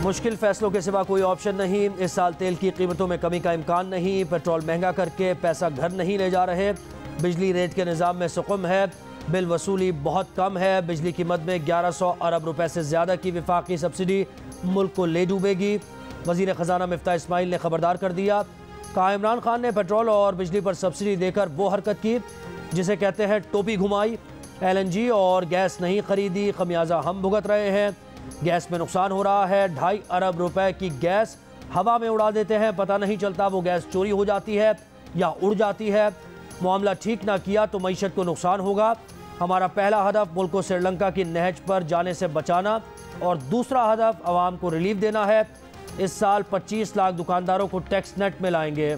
मुश्किल फैसलों के सिवा कोई ऑप्शन नहीं। इस साल तेल की कीमतों में कमी का इम्कान नहीं। पेट्रोल महंगा करके पैसा घर नहीं ले जा रहे। बिजली रेट के निज़ाम में सुकुम है। बिल वसूली बहुत कम है। बिजली की मद में 1100 अरब रुपए से ज़्यादा की वफाकी सब्सिडी मुल्क को ले डूबेगी। वज़ीर ख़जाना मिफ्ता इस्माइल ने खबरदार कर दिया। कहा, इमरान खान ने पेट्रोल और बिजली पर सब्सिडी देकर वो हरकत की जिसे कहते हैं टोपी घुमाई। LNG और गैस नहीं खरीदी, खमियाजा हम भुगत रहे हैं। गैस में नुकसान हो रहा है। 2.5 अरब रुपए की गैस हवा में उड़ा देते हैं, पता नहीं चलता वो गैस चोरी हो जाती है या उड़ जाती है। मामला ठीक ना किया तो मईशत को नुकसान होगा। हमारा पहला हदफ मुल्क को श्रीलंका की नहज पर जाने से बचाना और दूसरा हदफ आवाम को रिलीफ देना है। इस साल 25 लाख दुकानदारों को टैक्स नेट में लाएंगे।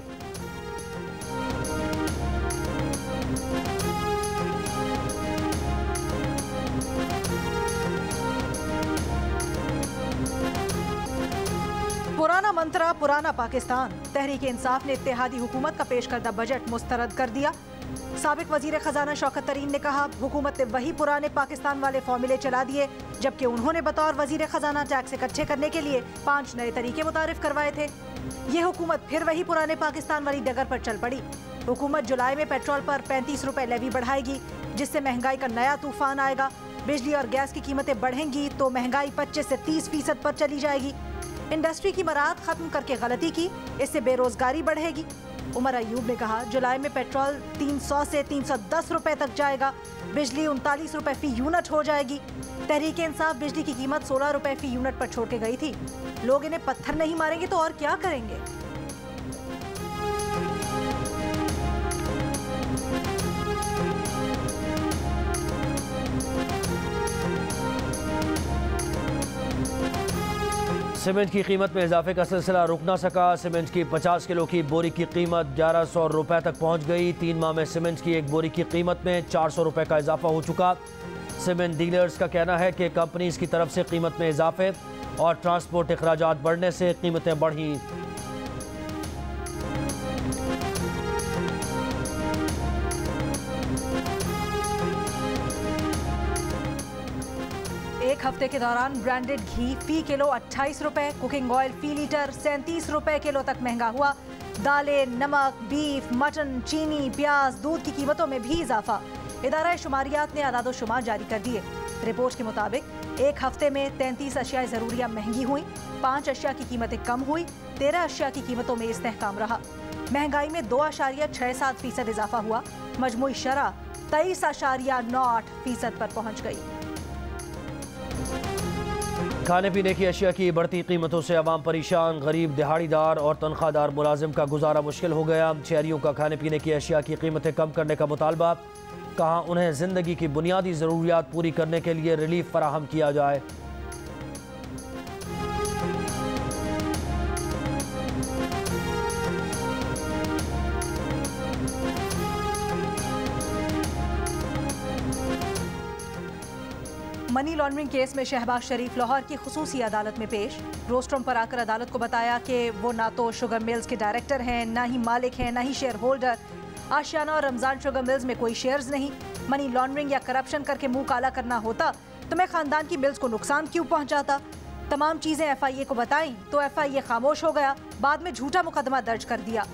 पुराना मंत्रा पुराना पाकिस्तान। तहरीक इंसाफ ने इत्तेहादी हुकूमत का पेश करदा बजट मुस्तरद कर दिया। साबिक वजीर खजाना शौकत तरीन ने कहा, हुकूमत ने वही पुराने पाकिस्तान वाले फॉर्मूले चला दिए, जबकि उन्होंने बतौर वजीर खजाना टैक्स इकट्ठे करने के लिए 5 नए तरीके मुतारिफ करवाए थे। ये हुकूमत फिर वही पुराने पाकिस्तान वाली डगर पर चल पड़ी। हुकूमत जुलाई में पेट्रोल पर 35 रुपए लेवी बढ़ाएगी, जिससे महंगाई का नया तूफान आएगा। बिजली और गैस की कीमतें बढ़ेंगी तो महंगाई 25 से 30% पर चली जाएगी। इंडस्ट्री की मराहत खत्म करके गलती की, इससे बेरोजगारी बढ़ेगी। उमर अयूब ने कहा, जुलाई में पेट्रोल 300 से 310 रुपए तक जाएगा। बिजली 39 रुपए फी यूनिट हो जाएगी। तहरीक इंसाफ बिजली की कीमत 16 रुपए फी यूनिट पर छोड़ के गई थी। लोग इन्हें पत्थर नहीं मारेंगे तो और क्या करेंगे। सीमेंट की कीमत में इजाफे का सिलसिला रुक ना सका। सीमेंट की 50 किलो की बोरी की कीमत 1100 रुपए तक पहुंच गई। 3 माह में सीमेंट की एक बोरी की कीमत में 400 रुपए का इजाफा हो चुका। सीमेंट डीलर्स का कहना है कि कंपनीज की तरफ से कीमत में इजाफे और ट्रांसपोर्ट अखराजात बढ़ने से कीमतें बढ़ी। एक हफ्ते के दौरान ब्रांडेड घी फी किलो 28 रुपए, कुकिंग ऑयल फी लीटर 37 रुपए किलो तक महंगा हुआ। दालें, नमक, बीफ, मटन, चीनी, प्याज, दूध की कीमतों में भी इजाफा। इदारा शुमारियात ने आदादो शुमार जारी कर दिए। रिपोर्ट के मुताबिक एक हफ्ते में 33 अशिया ज़रूरिया महंगी हुई, 5 अशिया की कीमतें कम हुई, 13 अशिया की कीमतों में इस्तेहकाम रहा। महंगाई में 2.67% इजाफा हुआ। मजमूई शरह 23.98% पर पहुँच गई। खाने पीने की अशिया की बढ़ती कीमतों से अवाम परेशान। गरीब, दिहाड़ीदार और तनख्वाहदार मुलाजिम का गुजारा मुश्किल हो गया। शहरियों का खाने पीने की अशिया की कीमतें कम करने का मुतालबा। कहा, उन्हें ज़िंदगी की बुनियादी ज़रूरियात पूरी करने के लिए रिलीफ फराहम किया जाए। मनी लॉन्ड्रिंग केस में शहबाज शरीफ लाहौर की खुसूसी अदालत में पेश। रोस्ट्रम पर आकर अदालत को बताया कि वो ना तो शुगर मिल्स के डायरेक्टर हैं, ना ही मालिक हैं, ना ही शेयर होल्डर। आशियाना और रमजान शुगर मिल्स में कोई शेयर्स नहीं। मनी लॉन्ड्रिंग या करप्शन करके मुंह काला करना होता तो मैं खानदान की मिल्स को नुकसान क्यों पहुंचाता। तमाम चीजें FIA को बताई तो FIA खामोश हो गया। बाद में झूठा मुकदमा दर्ज कर दिया।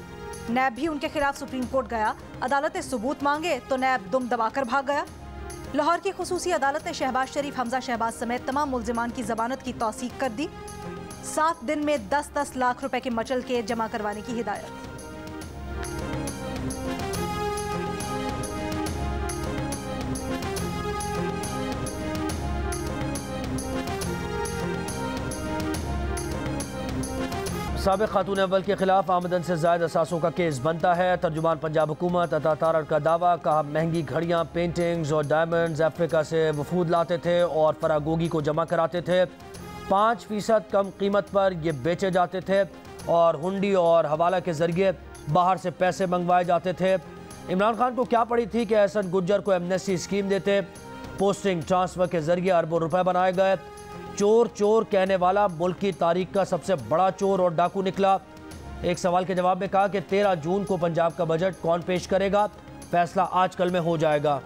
नैब भी उनके खिलाफ सुप्रीम कोर्ट गया। अदालत ने सबूत मांगे तो नैब दुम दबाकर भाग गया। लाहौर की खुसूसी अदालत ने शहबाज शरीफ, हमजा शहबाज समेत तमाम मुल्जिमान की जमानत की तौसीक कर दी। 7 दिन में 10-10 लाख रुपए के मचल के जमा करवाने की हिदायत। साबिक खातून अव्वल के खिलाफ आमदन से ज़ायद असासों का केस बनता है। तर्जुमान पंजाब हुकूमत अता तारड़ का दावा। कहा, महंगी घड़ियाँ, पेंटिंग्स और डायमंड्स अफ्रीका से वफूद लाते थे और फरागोगी को जमा कराते थे। 5% कम कीमत पर ये बेचे जाते थे और हुंडी और हवाला के जरिए बाहर से पैसे मंगवाए जाते थे। इमरान खान को क्या पड़ी थी कि एहसन गुज्जर को एमनेस्टी स्कीम देते। पोस्टिंग ट्रांसफ़र के जरिए अरबों रुपए बनाए गए। चोर चोर कहने वाला मुल्क की तारीख का सबसे बड़ा चोर और डाकू निकला। एक सवाल के जवाब में कहा कि 13 जून को पंजाब का बजट कौन पेश करेगा, फैसला आजकल में हो जाएगा।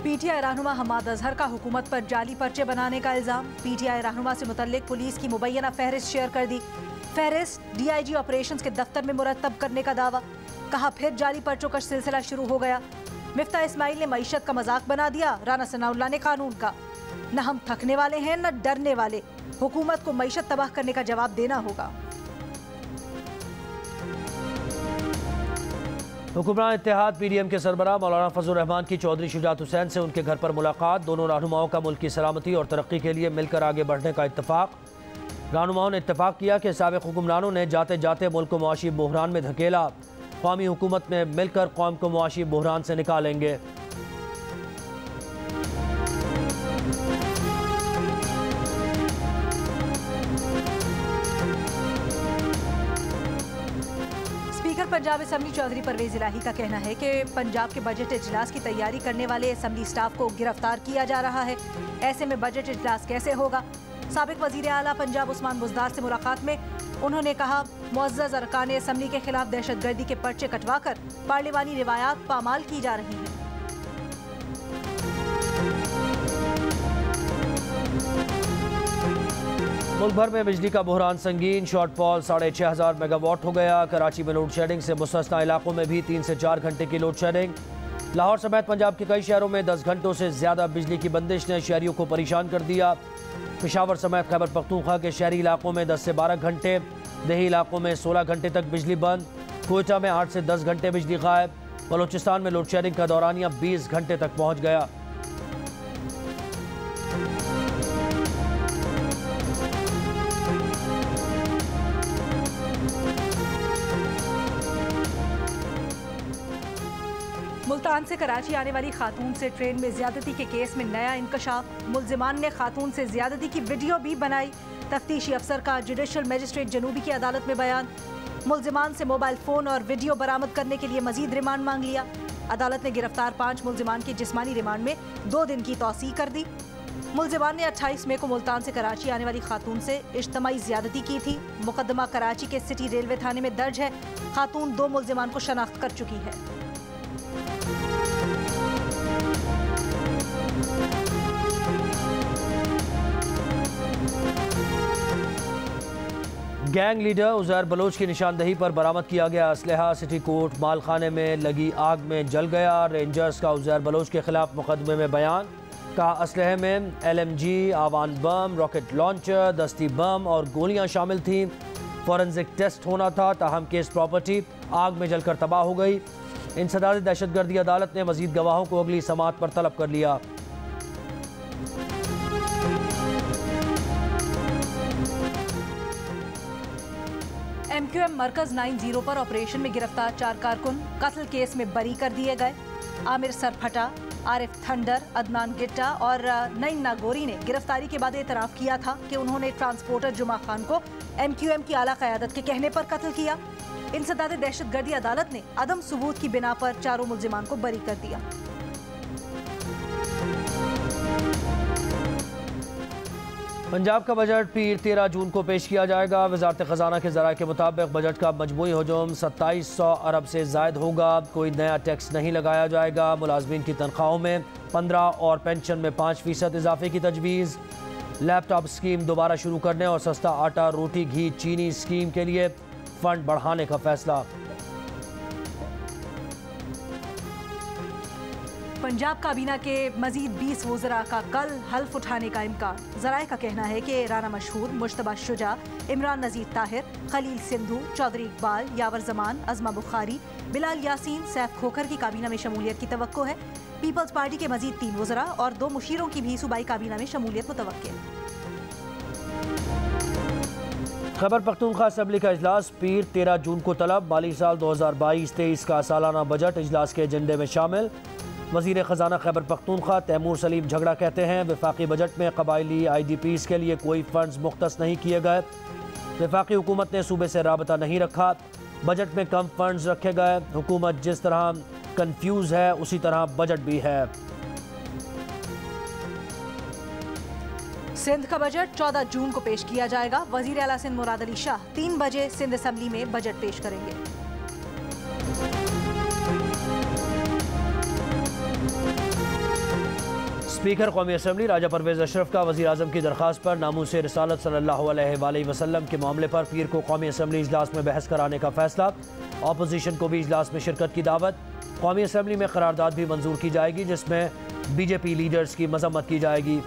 पीटीआई रहनुमा हमाद अजहर का हुकूमत पर जाली पर्चे बनाने का इल्जाम। पीटीआई रहनुमा से मुतल्लिक पुलिस की मुबैना फहरिस्त शेयर कर दी। फहरिस्त डीआईजी ऑपरेशंस के दफ्तर में मुरतब करने का दावा। कहा फिर जाली पर्चों का सिलसिला शुरू हो गया। मिफ्ता इस्माइल ने मईशत का मजाक बना दिया। राना सनाउल्लाह ने कानून का। न हम थकने वाले हैं न डरने वाले। हुकूमत को मईशत तबाह करने का जवाब देना होगा। हुक्मरान इत्तेहाद पीडीएम के सरबराह मौलाना फजल रहमान की चौधरी शुजात हुसैन से उनके घर पर मुलाकात। दोनों रहनुमाओं का मुल्क की सलामती और तरक्की के लिए मिलकर आगे बढ़ने का इत्तफाक। रहनुमाओं ने इत्तफाक किया कि साबिक़ हुक्मरानों ने जाते जाते मुल्क को मुआशी बहरान में धकेला। कौमी हुकूमत में मिलकर कौम को मुआशी बहरान से निकालेंगे। पंजाब असेंबली चौधरी परवेज इलाही का कहना है कि पंजाब के बजट इजलास की तैयारी करने वाले असेंबली स्टाफ को गिरफ्तार किया जा रहा है। ऐसे में बजट इजलास कैसे होगा। साबिक वजीर आला पंजाब उस्मान बुज़दार से मुलाकात में उन्होंने कहा, मुअज़्ज़ज़ अरकान असेंबली के खिलाफ दहशतगर्दी के पर्चे कटवाकर पार्लिमानी रिवायात पामाल की जा रही हैं। मुल्क भर में बिजली का बहरान संगीन। शॉर्टफॉल 6500 मेगावाट हो गया। कराची में लोड शेडिंग से मुस्तस्ना इलाकों में भी 3 से 4 घंटे की लोड शेडिंग। लाहौर समेत पंजाब के कई शहरों में 10 घंटों से ज्यादा बिजली की बंदिश ने शहरियों को परेशान कर दिया। पेशावर समेत खैबर पख्तूनख्वा के शहरी इलाकों में 10 से 12 घंटे, देही इलाकों में 16 घंटे तक बिजली बंद। कोयटा में 8 से 10 घंटे बिजली गायब। बलोचिस्तान में लोड शेडिंग का दौरानिया 20 घंटे तक पहुँच गया। मुल्तान से कराची आने वाली खातून से ट्रेन में ज्यादती के केस में नया इंकशाफ। मुल्जिमान ने खातून से ज्यादती की वीडियो भी बनाई। तफ्तीशी अफसर का जुडिशल मजिस्ट्रेट जनूबी की अदालत में बयान। मुल्जिमान से मोबाइल फोन और वीडियो बरामद करने के लिए मजीद रिमांड मांग लिया। अदालत ने गिरफ्तार 5 मुल्जिमान की जिस्मानी रिमांड में 2 दिन की तौसीह कर दी। मुल्जिमान ने 28 मई को मुल्तान से कराची आने वाली खातून से इज्तमाई ज्यादती की थी। मुकदमा कराची के सिटी रेलवे थाने में दर्ज है। खातून 2 मुल्जिमान को शनाख्त कर चुकी है। गैंग लीडर उज़ैर बलोच की निशानदही पर बरामद किया गया असलहा सिटी कोर्ट मालखाने में लगी आग में जल गया। रेंजर्स का उज़ैर बलोच के खिलाफ मुकदमे में बयान। कहा असलहे में LMG, आवान बम, रॉकेट लॉन्चर, दस्ती बम और गोलियां शामिल थीं। फॉरेंसिक टेस्ट होना था, ताहम केस प्रॉपर्टी आग में जलकर तबाह हो गई। इंसदाद दहशतगर्दी अदालत ने मजीद गवाहों को अगली समाअत पर तलब कर लिया। MQM मरकज 90 पर ऑपरेशन में गिरफ्तार 4 कारकुन कत्ल केस में बरी कर दिए गए। आमिर सरफटा, आरिफ थंडर, अदनान गिट्टा और नईम नागोरी ने गिरफ्तारी के बाद एतराफ़ किया था कि उन्होंने ट्रांसपोर्टर जुमा खान को MQM की आला क़यादत के कहने पर कत्ल किया। इंसदाद दहशतगर्दी अदालत ने अदम सबूत की बिना पर 4 मुल्जिमान को बरी कर दिया। पंजाब का बजट पीर 13 जून को पेश किया जाएगा। वजारत खजाना के ज़राए के मुताबिक बजट का मजमूई हजूम 2700 अरब से ज़ायद होगा। कोई नया टैक्स नहीं लगाया जाएगा। मुलाजमीन की तनख्वाहों में 15 और पेंशन में 5% इजाफे की तजवीज़। लैपटॉप स्कीम दोबारा शुरू करने और सस्ता आटा, रोटी, घी, चीनी स्कीम के लिए फंड बढ़ाने का फैसला। पंजाब काबीना के मजीद 20 वज़रा का कल हल्फ उठाने का इम्कान। ज़राए का कहना है कि राना मशहूद, मुश्तबा शुजा, इमरान नज़ीर ताहिर, खलील सिंधु, चौधरी इकबाल, यावर जमान, अज़मा बुखारी, बिलाल यासीन, सैफ खोखर की काबीना में शमूलियत की तवक्को है। पीपल्स पार्टी के मजीद 3 वज़रा और 2 मुशीरों की भी सूबाई काबीना में शमूलियत मुतवक्किल है। खैबर पख्तूनख्वा असेंबली का इजलास पीर 13 जून को तलब। माली साल 2022-23 का सालाना बजट इजलास के एजेंडे में शामिल। वज़ीर ख़जाना खैबर पख्तूनख्वा तैमूर सलीम झगड़ा कहते हैं वफाकी बजट में कबायली IDPs के लिए कोई फंड्स मुख्तस नहीं किए गए। वफाकी हुकूमत ने सूबे से राबता नहीं रखा। बजट में कम फंड्स रखे गए। हुकूमत जिस तरह कंफ्यूज है उसी तरह बजट भी है। सिंध का बजट 14 जून को पेश किया जाएगा। वज़ीर आला सिंध मुराद अली शाह 3 बजे सिंध असेंबली में बजट पेश करेंगे। स्पीकर कौमी असम्बली राजा परवेज अशरफ का वज़ीर आज़म की दरख्वास्त पर नामूस रिसालत सल्लल्लाहु अलैहि वसल्लम के मामले पर पीर को कौमी असम्बली इजलास में बहस कराने का फैसला। अपोजिशन को भी इजलास में शिरकत की दावत। कौमी असम्बली में करारदाद भी मंजूर की जाएगी जिसमें बीजेपी लीडर्स की मजम्मत की जाएगी।